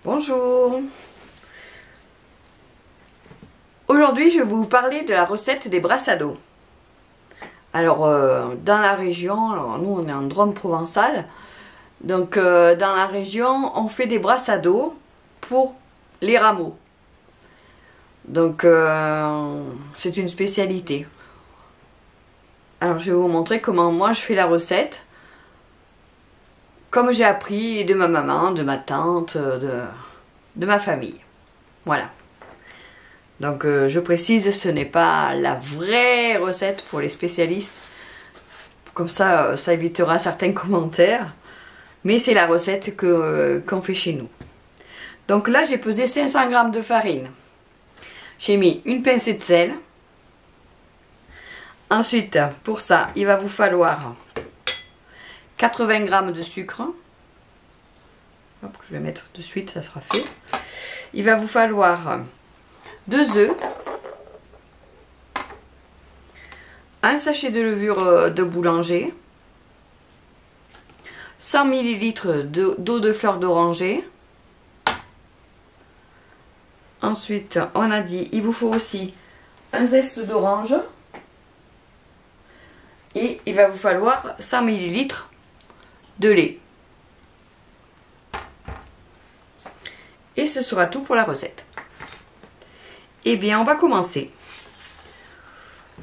Bonjour. Aujourd'hui, je vais vous parler de la recette des brasses à dos. Alors, dans la région, alors nous on est en Drôme provençal, donc dans la région, on fait des brasses à dos pour les rameaux. Donc, c'est une spécialité. Alors, je vais vous montrer comment moi je fais la recette. Comme j'ai appris de ma maman, de ma tante, de ma famille. Voilà. Donc je précise, ce n'est pas la vraie recette pour les spécialistes. Comme ça, ça évitera certains commentaires. Mais c'est la recette qu'on fait chez nous. Donc là, j'ai pesé 500 g de farine. J'ai mis une pincée de sel. Ensuite, pour ça, il va vous falloir 80 g de sucre. Hop, je vais mettre de suite, ça sera fait. Il va vous falloir 2 œufs, un sachet de levure de boulanger, 100 ml d'eau de fleur d'oranger. Ensuite, on a dit, il vous faut aussi un zeste d'orange. Et il va vous falloir 100 ml de lait. Et ce sera tout pour la recette. Eh bien, on va commencer.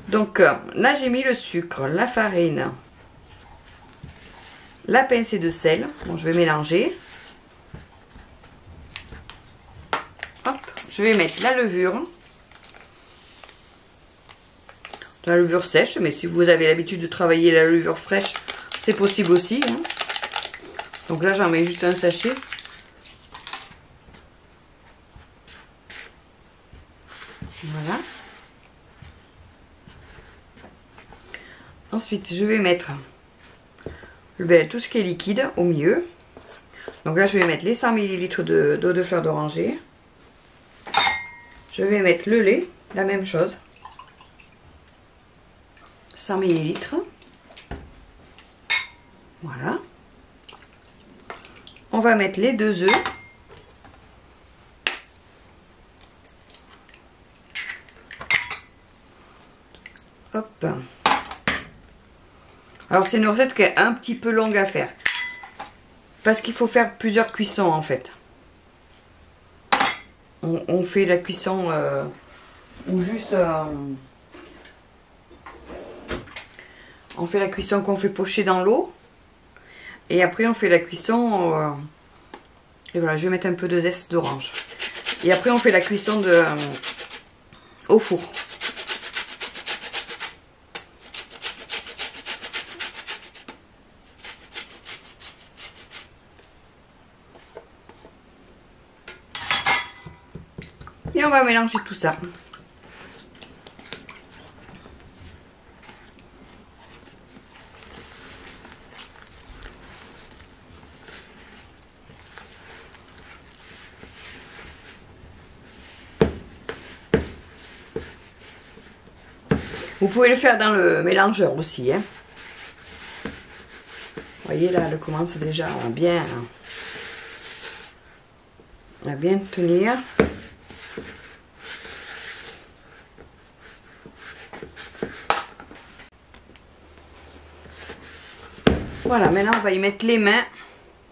Donc, là, j'ai mis le sucre, la farine, la pincée de sel. Bon, je vais mélanger. Hop, je vais mettre la levure. La levure sèche, mais si vous avez l'habitude de travailler la levure fraîche, c'est possible aussi. Hein. Donc là, j'en mets juste un sachet. Voilà. Ensuite, je vais mettre tout ce qui est liquide au milieu. Donc là, je vais mettre les 100 ml d'eau de fleur d'oranger. Je vais mettre le lait, la même chose. 100 ml. Voilà. On va mettre les 2 œufs. Hop. Alors c'est une recette qui est un petit peu longue à faire. Parce qu'il faut faire plusieurs cuissons en fait. On fait la cuisson ou juste... on fait la cuisson qu'on fait pocher dans l'eau. Et après on fait la cuisson... et voilà, je vais mettre un peu de zeste d'orange. Et après on fait la cuisson au four. Et on va mélanger tout ça. Vous pouvez le faire dans le mélangeur aussi. Hein. Vous voyez là, elle commence déjà à bien tenir. Voilà, maintenant on va y mettre les mains,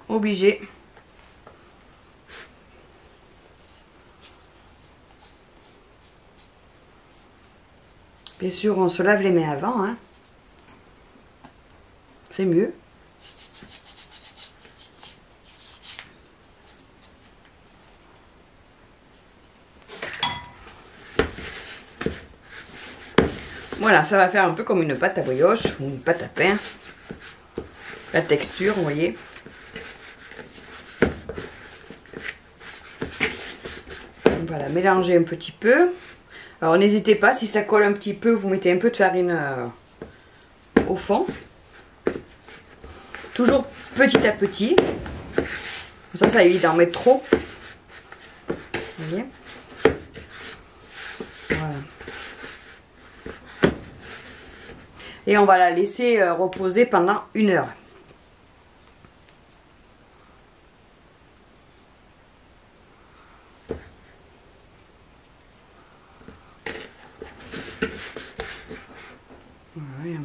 obligé. Bien sûr, on se lave les mains avant, hein. C'est mieux. Voilà, ça va faire un peu comme une pâte à brioche ou une pâte à pain. La texture, vous voyez. On va la mélanger un petit peu. Alors n'hésitez pas, si ça colle un petit peu, vous mettez un peu de farine au fond. Toujours petit à petit. Comme ça évite d'en mettre trop. Vous voyez. Voilà. Et on va la laisser reposer pendant 1 heure.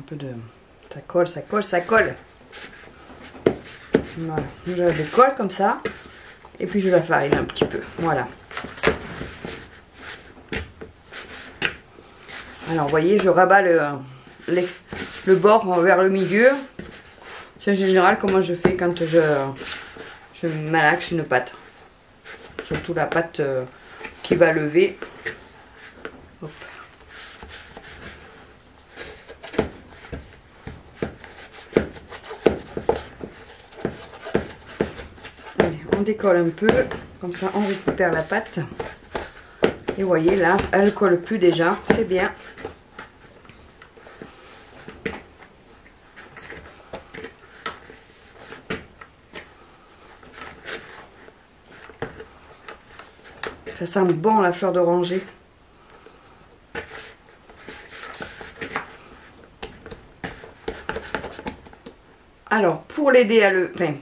peu de... Ça colle, ça colle, ça colle. Voilà, je le colle comme ça. Et puis je la farine un petit peu. Voilà. Alors vous voyez, je rabats le bord vers le milieu. C'est en général comment je fais quand je malaxe une pâte. Surtout la pâte qui va lever. Hop. Allez, on décolle un peu. Comme ça, on récupère la pâte. Et vous voyez, là, elle ne colle plus déjà. C'est bien. Ça sent bon la fleur d'oranger. Alors, pour l'aider à lever, enfin,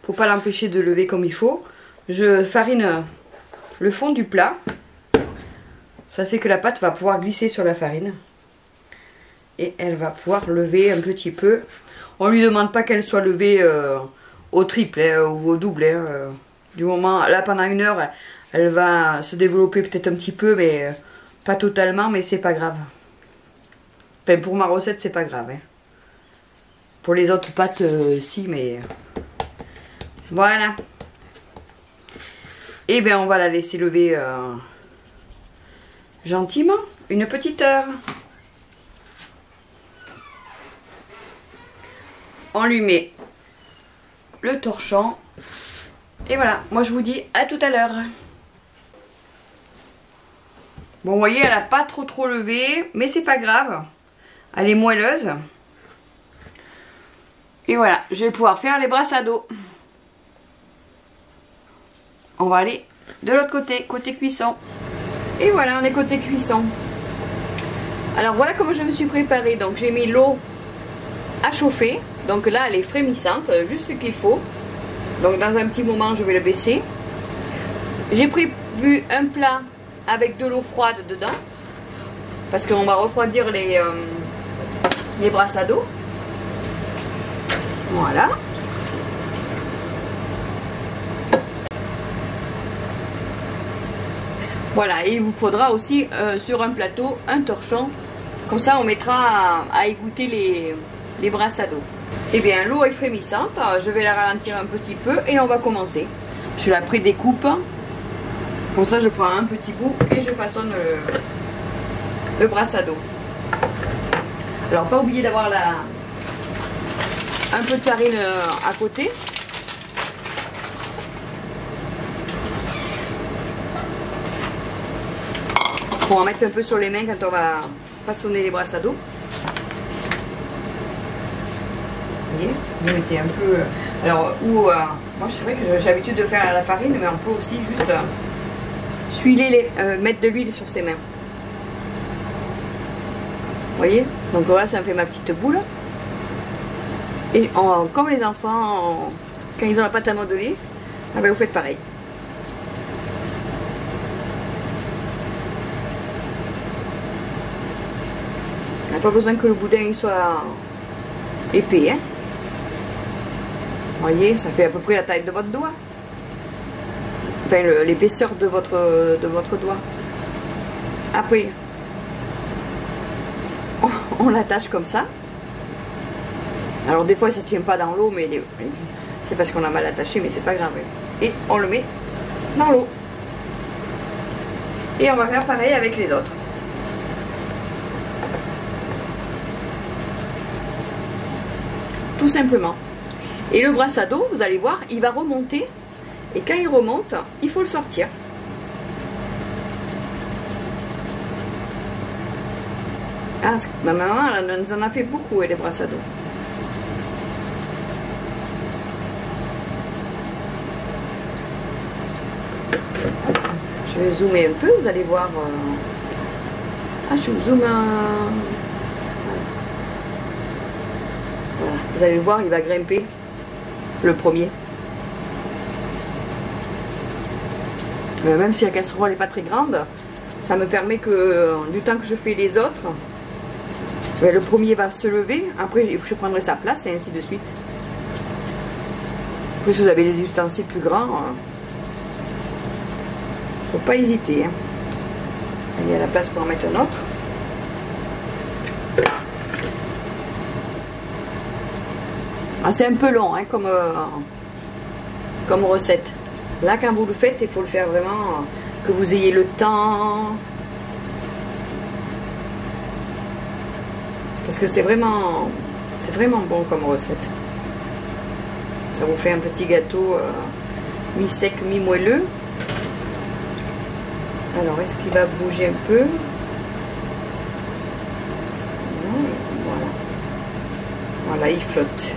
pour pas l'empêcher de lever comme il faut, je farine le fond du plat. Ça fait que la pâte va pouvoir glisser sur la farine. Et elle va pouvoir lever un petit peu. On lui demande pas qu'elle soit levée au triple ou au double. Du moment, là pendant 1 heure, elle va se développer peut-être un petit peu, mais pas totalement, mais c'est pas grave. Enfin, pour ma recette, c'est pas grave. Hein. Pour les autres pâtes, si, mais... Voilà. Et bien, on va la laisser lever gentiment, une petite heure. On lui met le torchon. Et voilà, moi je vous dis à tout à l'heure. Bon, vous voyez, elle n'a pas trop levé, mais c'est pas grave. Elle est moelleuse. Et voilà, je vais pouvoir faire les brassados. On va aller de l'autre côté, côté cuisson. Et voilà, on est côté cuisson. Alors voilà comment je me suis préparée. Donc j'ai mis l'eau à chauffer. Donc là, elle est frémissante, juste ce qu'il faut. Donc dans un petit moment, je vais le baisser. J'ai prévu un plat avec de l'eau froide dedans. Parce qu'on va refroidir les brassados. Voilà. Voilà, et il vous faudra aussi sur un plateau un torchon. Comme ça, on mettra à égoutter les brassados. Eh bien, l'eau est frémissante. Je vais la ralentir un petit peu et on va commencer. Je la prédécoupe. Comme ça, je prends un petit bout et je façonne le brassado. Alors, pas oublier d'avoir un peu de farine à côté. Pour en mettre un peu sur les mains quand on va façonner les brassados. Vous voyez, vous mettez un peu... Alors, moi c'est vrai que j'ai l'habitude de faire la farine, mais on peut aussi juste mettre de l'huile sur ses mains. Vous voyez? Donc voilà, ça me fait ma petite boule. Et comme les enfants, quand ils ont la pâte à modeler, ah ben vous faites pareil. On n'a pas besoin que le boudin soit épais. Hein. Vous voyez, ça fait à peu près la taille de votre doigt. Enfin, l'épaisseur de votre doigt. Après, on l'attache comme ça. Alors des fois ça ne tient pas dans l'eau, mais c'est parce qu'on a mal attaché, mais c'est pas grave. Et on le met dans l'eau. Et on va faire pareil avec les autres. Tout simplement. Et le brassado, vous allez voir, il va remonter. Et quand il remonte, il faut le sortir. Ah, ma maman, elle nous en a fait beaucoup, les brassados. Je vais zoomer un peu, vous allez voir. Ah, je vous zoome un... Voilà, vous allez le voir, il va grimper. Le premier. Même si la casserole n'est pas très grande, ça me permet que, du temps que je fais les autres, Le premier va se lever, après je prendrai sa place et ainsi de suite. Après si vous avez des ustensiles plus grands, faut pas hésiter. Hein. Il y a la place pour en mettre un autre. Ah, c'est un peu long hein, comme recette. Là quand vous le faites, il faut le faire vraiment que vous ayez le temps. Parce que c'est vraiment bon comme recette. Ça vous fait un petit gâteau mi-sec, mi-moelleux. Alors, est-ce qu'il va bouger un peu? Voilà. Voilà, il flotte.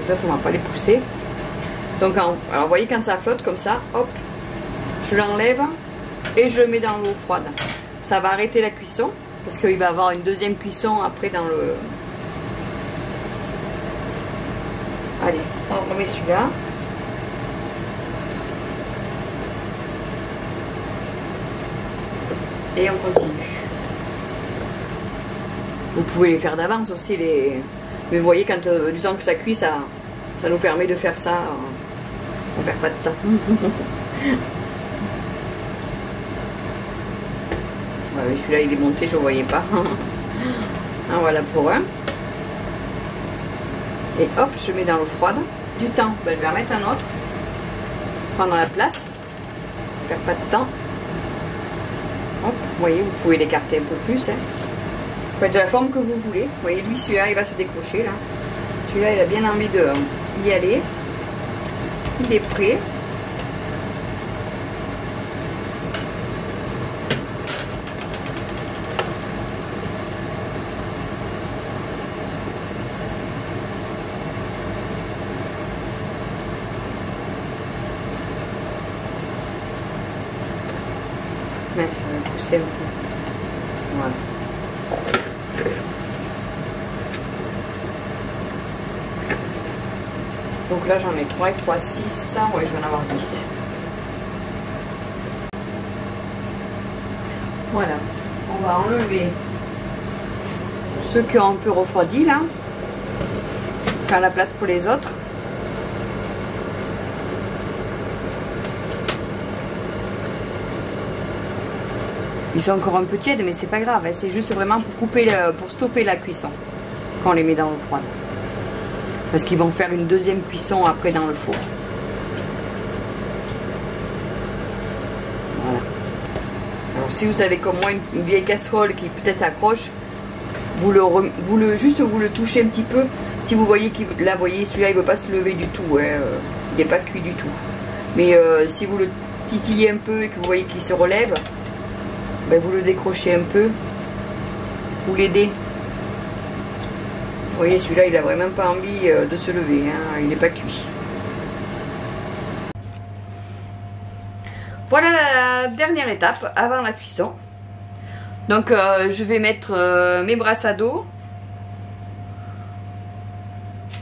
Les autres, on ne va pas les pousser. Donc, alors, vous voyez, quand ça flotte comme ça, hop, je l'enlève et je le mets dans l'eau froide. Ça va arrêter la cuisson. Parce qu'il va y avoir une deuxième cuisson après dans le... Allez, on remet celui-là. Et on continue. Vous pouvez les faire d'avance aussi. Mais vous voyez, quand du temps que ça cuit, ça nous permet de faire ça. On perd pas de temps. Celui-là il est monté, je ne voyais pas. Ah, voilà pour un. Et hop, je mets dans l'eau froide. Du temps, je vais en mettre un autre. Prendre la place. Je perds pas de temps. Hop, vous voyez, vous pouvez l'écarter un peu plus. Hein. Vous faites de la forme que vous voulez. Vous voyez, lui, celui-là, il va se décrocher là. Celui-là, il a bien envie d'y aller. Il est prêt. Ça va pousser un peu. Voilà. Donc là j'en ai 3 et 3, 6. Ouais, je vais en avoir 10. Voilà. On va enlever ceux qui ont un peu refroidi là. Faire la place pour les autres. Ils sont encore un peu tièdes, mais c'est pas grave. Hein. C'est juste vraiment pour couper, pour stopper la cuisson quand on les met dans l'eau froide. Parce qu'ils vont faire une deuxième cuisson après dans le four. Voilà. Alors si vous avez comme moi une vieille casserole qui peut-être accroche, vous le touchez un petit peu. Si vous voyez qu'il, là, vous voyez, celui-là il veut pas se lever du tout. Hein. Il n'est pas cuit du tout. Mais si vous le titillez un peu et que vous voyez qu'il se relève. Vous le décrochez un peu, vous l'aidez. Vous voyez, celui-là, il a vraiment pas envie de se lever, hein, il n'est pas cuit. Voilà la dernière étape avant la cuisson. Donc, je vais mettre mes brassados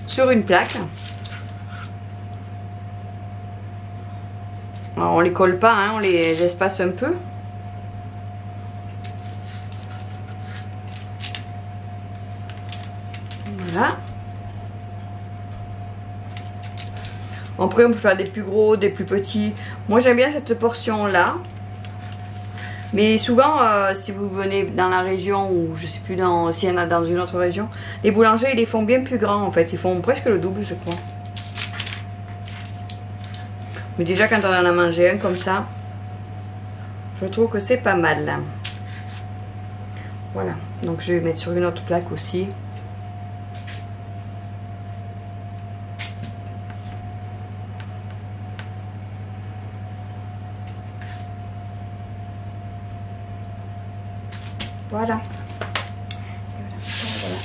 sur une plaque. Alors, on les colle pas, hein, on les espace un peu. Voilà. Après on peut faire des plus gros, des plus petits. Moi j'aime bien cette portion là. Mais souvent si vous venez dans la région ou je sais plus s'il y en a dans une autre région, les boulangers ils les font bien plus grands en fait. Ils font presque le double je crois. Mais déjà quand on en a mangé un comme ça, je trouve que c'est pas mal. Voilà. Donc je vais mettre sur une autre plaque aussi. Voilà. Voilà.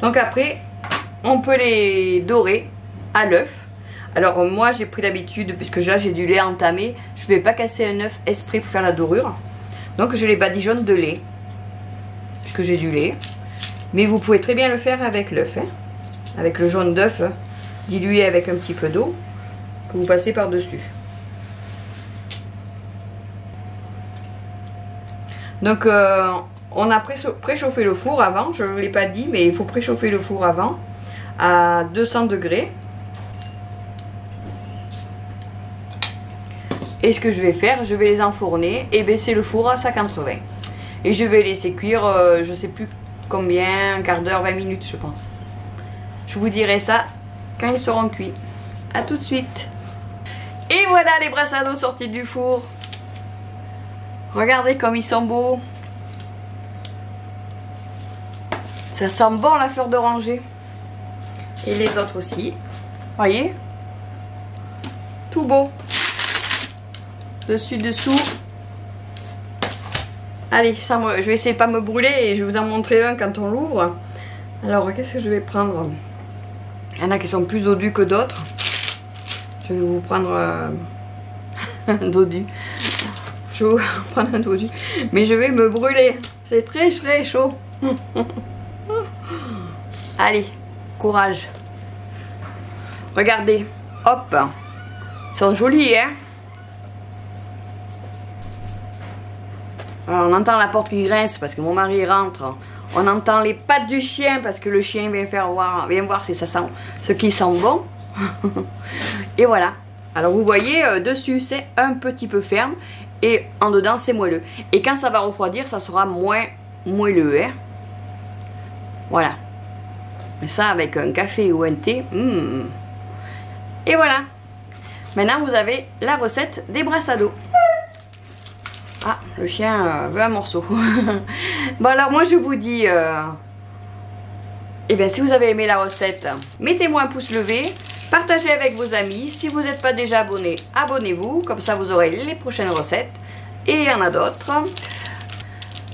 Donc après, on peut les dorer à l'œuf. Alors moi j'ai pris l'habitude, puisque là j'ai du lait entamé, je ne vais pas casser un œuf exprès pour faire la dorure. Donc je les badigeonne de lait, puisque j'ai du lait. Mais vous pouvez très bien le faire avec l'œuf, hein, avec le jaune d'œuf dilué avec un petit peu d'eau que vous passez par dessus. Donc on a préchauffé le four avant, je ne l'ai pas dit, mais il faut préchauffer le four avant à 200 degrés. Et ce que je vais faire, je vais les enfourner et baisser le four à 180. Et je vais laisser cuire, je sais plus combien, un quart d'heure, 20 minutes je pense. Je vous dirai ça quand ils seront cuits. A tout de suite. Et voilà les brassados sortis du four. Regardez comme ils sont beaux. Ça sent bon la fleur d'oranger. Et les autres aussi. Voyez? Tout beau. Dessus, dessous. Allez, je vais essayer de pas me brûler et je vais vous en montrer un quand on l'ouvre. Alors, qu'est-ce que je vais prendre? Il y en a qui sont plus dodus que d'autres. Je vais vous prendre un dodu. Je vais vous prendre un dodu. Mais je vais me brûler. C'est très très chaud. Allez, courage. Regardez. Hop. Ils sont jolis, hein? Alors, on entend la porte qui grince parce que mon mari rentre. On entend les pattes du chien parce que le chien vient voir si ça sent ce qui sent bon. Et voilà. Alors vous voyez, dessus c'est un petit peu ferme et en dedans c'est moelleux. Et quand ça va refroidir, ça sera moins moelleux. Hein. Voilà. Mais ça avec un café ou un thé. Et voilà. Maintenant vous avez la recette des brassados. Ah, le chien veut un morceau. Bon alors moi je vous dis, eh bien si vous avez aimé la recette, mettez-moi un pouce levé, partagez avec vos amis. Si vous n'êtes pas déjà abonné, abonnez-vous, comme ça vous aurez les prochaines recettes. Et il y en a d'autres.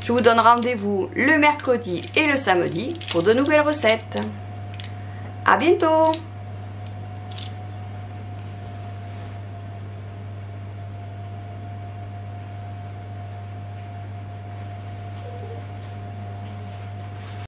Je vous donne rendez-vous le mercredi et le samedi pour de nouvelles recettes. À bientôt!